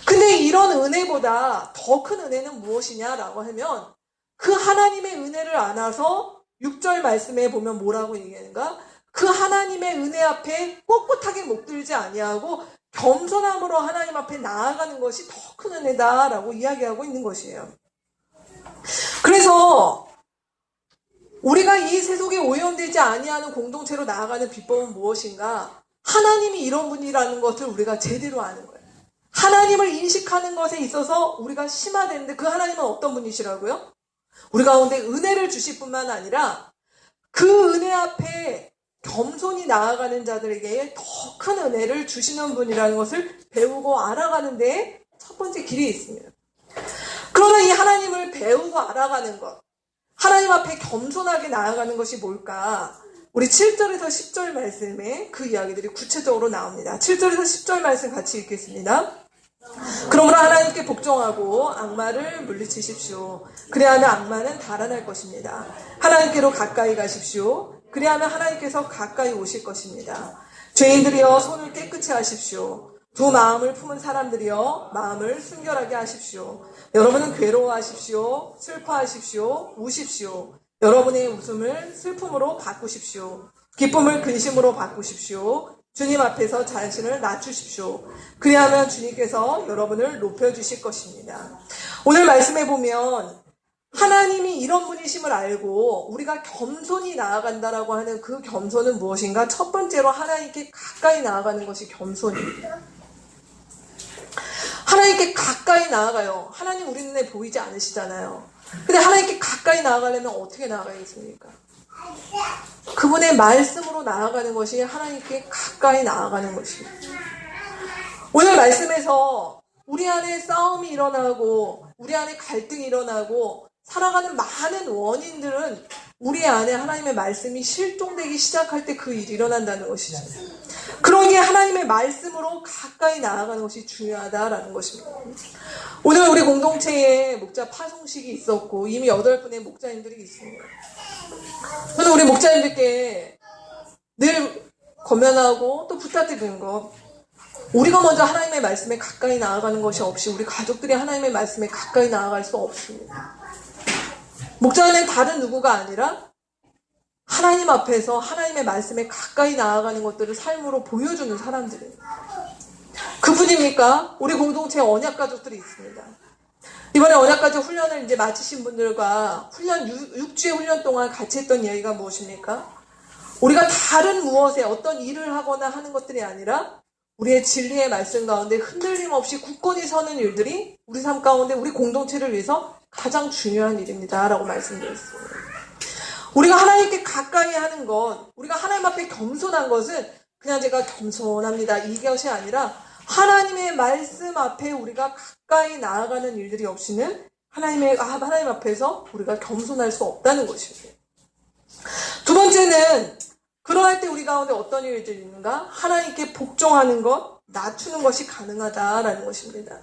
근데 이런 은혜보다 더 큰 은혜는 무엇이냐라고 하면 그 하나님의 은혜를 안아서 6절 말씀에 보면 뭐라고 얘기하는가? 그 하나님의 은혜 앞에 꼿꼿하게 목들지 아니하고 겸손함으로 하나님 앞에 나아가는 것이 더 큰 은혜다라고 이야기하고 있는 것이에요. 그래서 우리가 이 세속에 오염되지 아니하는 공동체로 나아가는 비법은 무엇인가? 하나님이 이런 분이라는 것을 우리가 제대로 아는 거예요. 하나님을 인식하는 것에 있어서 우리가 심화되는데 그 하나님은 어떤 분이시라고요? 우리 가운데 은혜를 주실 뿐만 아니라 그 은혜 앞에 겸손히 나아가는 자들에게 더 큰 은혜를 주시는 분이라는 것을 배우고 알아가는 데 첫 번째 길이 있습니다. 그러면 이 하나님을 배우고 알아가는 것, 하나님 앞에 겸손하게 나아가는 것이 뭘까? 우리 7절에서 10절 말씀에 그 이야기들이 구체적으로 나옵니다. 7절에서 10절 말씀 같이 읽겠습니다. 그러므로 하나님께 복종하고 악마를 물리치십시오. 그리하면 악마는 달아날 것입니다. 하나님께로 가까이 가십시오. 그리하면 하나님께서 가까이 오실 것입니다. 죄인들이여 손을 깨끗이 하십시오. 두 마음을 품은 사람들이여 마음을 순결하게 하십시오. 여러분은 괴로워하십시오. 슬퍼하십시오. 우십시오. 여러분의 웃음을 슬픔으로 바꾸십시오. 기쁨을 근심으로 바꾸십시오. 주님 앞에서 자신을 낮추십시오. 그리하면 주님께서 여러분을 높여주실 것입니다. 오늘 말씀해 보면 하나님이 이런 분이심을 알고 우리가 겸손히 나아간다라고 하는 그 겸손은 무엇인가? 첫 번째로 하나님께 가까이 나아가는 것이 겸손입니다. 하나님께 가까이 나아가요. 하나님 우리 눈에 보이지 않으시잖아요. 근데 하나님께 가까이 나아가려면 어떻게 나아가야겠습니까? 그분의 말씀으로 나아가는 것이 하나님께 가까이 나아가는 것입니다. 오늘 말씀에서 우리 안에 싸움이 일어나고 우리 안에 갈등이 일어나고 살아가는 많은 원인들은 우리 안에 하나님의 말씀이 실종되기 시작할 때 그 일이 일어난다는 것이죠. 그러기에 하나님의 말씀으로 가까이 나아가는 것이 중요하다라는 것입니다. 오늘 우리 공동체에 목자 파송식이 있었고 이미 8분의 목자님들이 있습니다. 저는 우리 목자님들께 늘 권면하고 또 부탁드리는 거, 우리가 먼저 하나님의 말씀에 가까이 나아가는 것이 없이 우리 가족들이 하나님의 말씀에 가까이 나아갈 수 없습니다. 목자는 다른 누구가 아니라 하나님 앞에서 하나님의 말씀에 가까이 나아가는 것들을 삶으로 보여주는 사람들이에요. 그뿐입니까? 우리 공동체에 언약 가족들이 있습니다. 이번에 언약가족 훈련을 이제 마치신 분들과 6주의 훈련 동안 같이 했던 이야기가 무엇입니까? 우리가 다른 무엇에 어떤 일을 하거나 하는 것들이 아니라 우리의 진리의 말씀 가운데 흔들림 없이 굳건히 서는 일들이 우리 삶 가운데 우리 공동체를 위해서 가장 중요한 일입니다. 라고 말씀드렸습니다. 우리가 하나님께 가까이 하는 것, 우리가 하나님 앞에 겸손한 것은 그냥 제가 겸손합니다, 이것이 아니라 하나님의 말씀 앞에 우리가 가까이 나아가는 일들이 없이는 하나님 앞에서 우리가 겸손할 수 없다는 것입니다. 두 번째는 그러할 때 우리 가운데 어떤 일들이 있는가? 하나님께 복종하는 것, 낮추는 것이 가능하다라는 것입니다.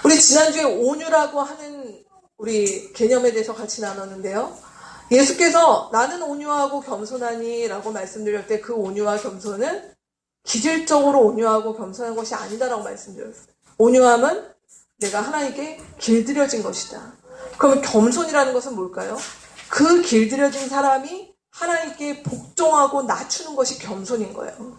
우리 지난주에 온유라고 하는 우리 개념에 대해서 같이 나눴는데요. 예수께서 나는 온유하고 겸손하니 라고 말씀드릴 때 그 온유와 겸손은 기질적으로 온유하고 겸손한 것이 아니다라고 말씀드렸어요. 온유함은 내가 하나님께 길들여진 것이다. 그러면 겸손이라는 것은 뭘까요? 그 길들여진 사람이 하나님께 복종하고 낮추는 것이 겸손인 거예요.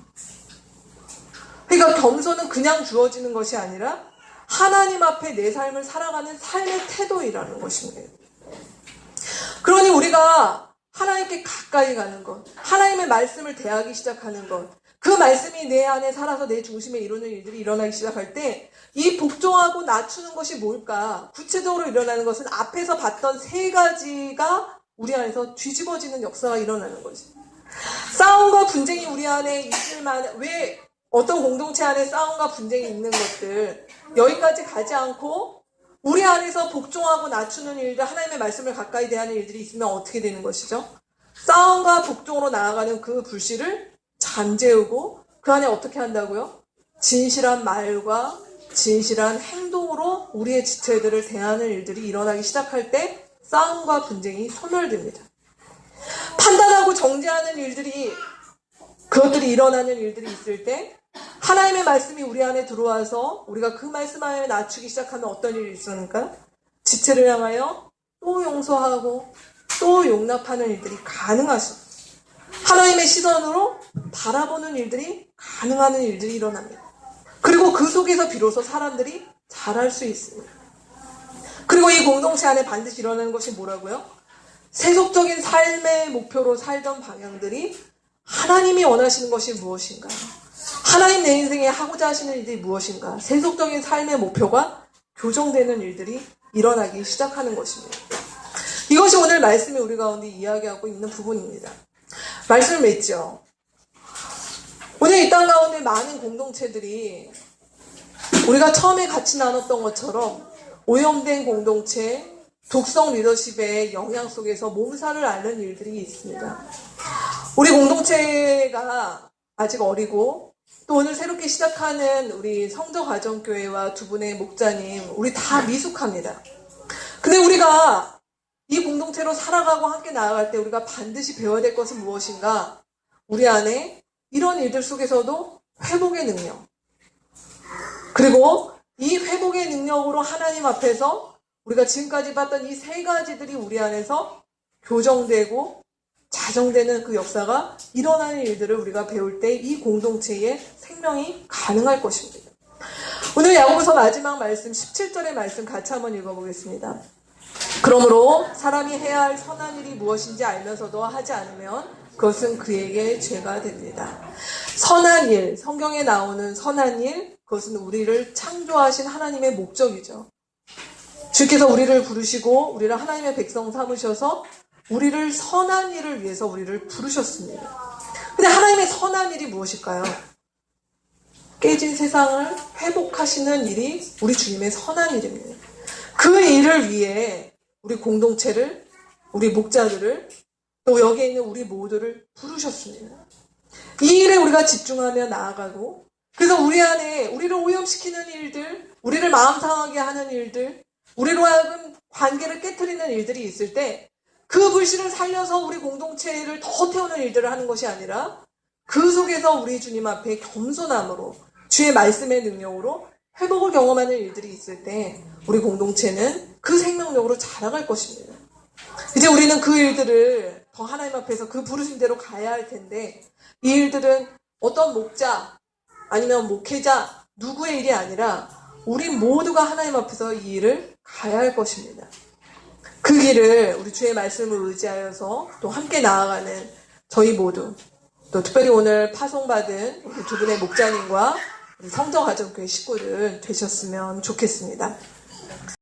그러니까 겸손은 그냥 주어지는 것이 아니라 하나님 앞에 내 삶을 살아가는 삶의 태도이라는 것입니다. 그러니 우리가 하나님께 가까이 가는 것, 하나님의 말씀을 대하기 시작하는 것, 그 말씀이 내 안에 살아서 내 중심에 이루는 일들이 일어나기 시작할 때 이 복종하고 낮추는 것이 뭘까? 구체적으로 일어나는 것은 앞에서 봤던 세 가지가 우리 안에서 뒤집어지는 역사가 일어나는 거지. 싸움과 분쟁이 우리 안에 있을 만한, 왜 어떤 공동체 안에 싸움과 분쟁이 있는 것들 여기까지 가지 않고 우리 안에서 복종하고 낮추는 일들, 하나님의 말씀을 가까이 대하는 일들이 있으면 어떻게 되는 것이죠? 싸움과 복종으로 나아가는 그 불씨를 잠재우고 그 안에 어떻게 한다고요? 진실한 말과 진실한 행동으로 우리의 지체들을 대하는 일들이 일어나기 시작할 때 싸움과 분쟁이 소멸됩니다. 판단하고 정죄하는 일들이, 그것들이 일어나는 일들이 있을 때 하나님의 말씀이 우리 안에 들어와서 우리가 그 말씀 안에 낮추기 시작하면 어떤 일이 있습니까? 지체를 향하여 또 용서하고 또 용납하는 일들이 가능하죠. 하나님의 시선으로 바라보는 일들이 가능한 일들이 일어납니다. 그리고 그 속에서 비로소 사람들이 자랄 수 있습니다. 그리고 이 공동체 안에 반드시 일어나는 것이 뭐라고요? 세속적인 삶의 목표로 살던 방향들이 하나님이 원하시는 것이 무엇인가? 하나님 내 인생에 하고자 하시는 일들이 무엇인가? 세속적인 삶의 목표가 교정되는 일들이 일어나기 시작하는 것입니다. 이것이 오늘 말씀이 우리 가운데 이야기하고 있는 부분입니다. 말씀을 맺죠. 오늘 이 땅 가운데 많은 공동체들이 우리가 처음에 같이 나눴던 것처럼 오염된 공동체, 독성 리더십의 영향 속에서 몸살을 앓는 일들이 있습니다. 우리 공동체가 아직 어리고 또 오늘 새롭게 시작하는 우리 성저가정교회와 두 분의 목자님, 우리 다 미숙합니다. 근데 우리가 이 공동체로 살아가고 함께 나아갈 때 우리가 반드시 배워야 될 것은 무엇인가? 우리 안에 이런 일들 속에서도 회복의 능력, 그리고 이 회복의 능력으로 하나님 앞에서 우리가 지금까지 봤던 이 세 가지들이 우리 안에서 교정되고 자정되는 그 역사가 일어나는 일들을 우리가 배울 때 이 공동체의 생명이 가능할 것입니다. 오늘 야고보서 마지막 말씀 17절의 말씀 같이 한번 읽어보겠습니다. 그러므로 사람이 해야 할 선한 일이 무엇인지 알면서도 하지 않으면 그것은 그에게 죄가 됩니다. 선한 일, 성경에 나오는 선한 일, 그것은 우리를 창조하신 하나님의 목적이죠. 주께서 우리를 부르시고 우리를 하나님의 백성 삼으셔서 우리를 선한 일을 위해서 우리를 부르셨습니다. 근데 하나님의 선한 일이 무엇일까요? 깨진 세상을 회복하시는 일이 우리 주님의 선한 일입니다. 그 일을 위해 우리 공동체를, 우리 목자들을, 또 여기에 있는 우리 모두를 부르셨습니다. 이 일에 우리가 집중하며 나아가고, 그래서 우리 안에 우리를 오염시키는 일들, 우리를 마음 상하게 하는 일들, 우리로 하여금 관계를 깨트리는 일들이 있을 때 그 불씨를 살려서 우리 공동체를 더 태우는 일들을 하는 것이 아니라 그 속에서 우리 주님 앞에 겸손함으로 주의 말씀의 능력으로 회복을 경험하는 일들이 있을 때 우리 공동체는 그 생명력으로 자라갈 것입니다. 이제 우리는 그 일들을 더 하나님 앞에서 그 부르신 대로 가야 할 텐데 이 일들은 어떤 목자 아니면 목회자 누구의 일이 아니라 우리 모두가 하나님 앞에서 이 일을 가야 할 것입니다. 그 길을 우리 주의 말씀을 의지하여서 또 함께 나아가는 저희 모두, 또 특별히 오늘 파송받은 우리 두 분의 목자님과 우리 성정가정교회 식구들 되셨으면 좋겠습니다.